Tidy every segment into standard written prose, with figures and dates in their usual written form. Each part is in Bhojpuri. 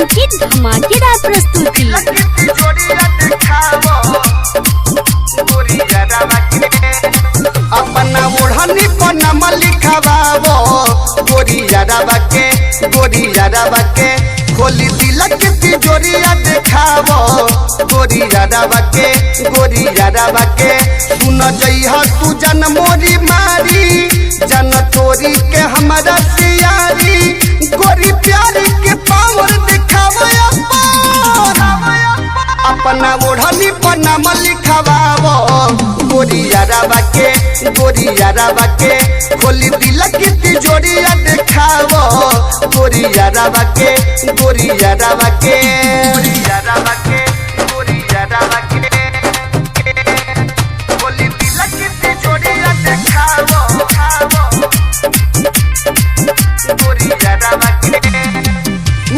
एंटरटेनमेंट की धमाकेदार प्रस्तुति। अपना ओढ़नी पन्नाम लिखवावो गोरिया रवा के खोली दिल के तिजोरिया देखावो गोरिया रवा के सुन जइहा तू जन मोरी मारी जन तोरी के हमारा सियारी गोरी प्यारी के पावर दिखावो अपना ओढ़नी पन्नाम लिखवावो गोरिया रवा के खोली दिल की तिजोरिया देखावो गोरिया रवा के खोली दिल की तिजोरिया देखावो गोरिया रवा के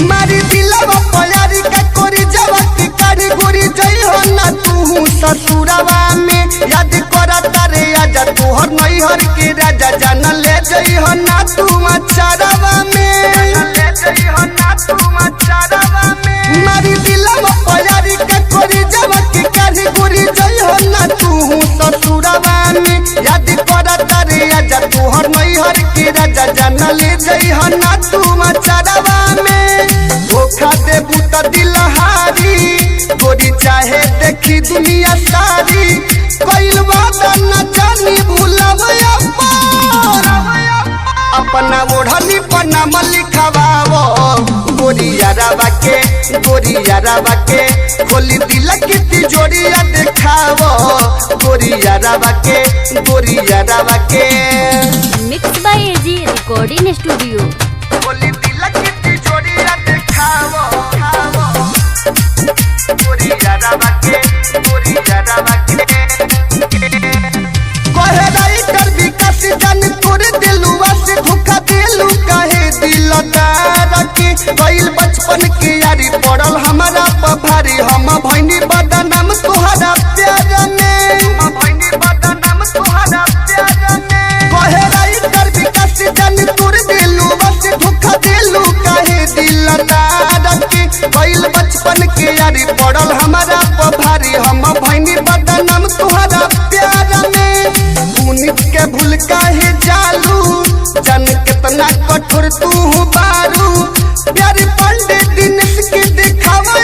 मारी दिलवा प्यारी का कोरी जवा की कारी गोरी जई हो ना तू ससुरवा में याद करा तारे आजा तोहर नैहर के राजा जान ले जई हो ना तू मचारवा में मारी दिलवा प्यारी का कोरी जवा की कारी गोरी जई हो ना तू ससुरवा में याद करा तारे आजा तोहर नैहर के राजा जान ले जई हो ना तू मचारवा में धोखा देबू त दिलहारी गोरी चाहे देखी दुनिया सारी कइल वादा न जानी भूलब अपना ओढ़नी पन्नाम लिखवावो गोरिया रवा के खोली दिल की तिजोरिया देखावो गोरिया रवा के mix by AG recording studio. खोली दिल की तिजोरिया देखावो गोरिया रवा के कहे राइटर विकास जान तोरे दिलवा से धोखा दिलू काहे दिल तार के गइल बचपन के यारी पड़ल हमारा भारी हम भइनी बदनाम तोहरा प्यार में कहे राइटर विकास जान तोरे दिलवा से धोखा दिलू काहे दिल तार के गइल बचपन के यारी पड़ल हमारा भारी हम भइनी बदनाम तोहरा प्यार में पुनित के भूल काहे जालू जन कितना कठोर तू बारू प्यारी पंडित दिनेश के दिखावा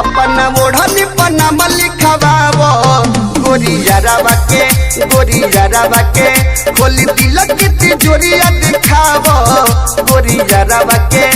अपना ओढ़नी पन्नाम लिखवावो गोरिया रवा के खोली दिल की तिजोरिया दिखावो गोरिया रवा के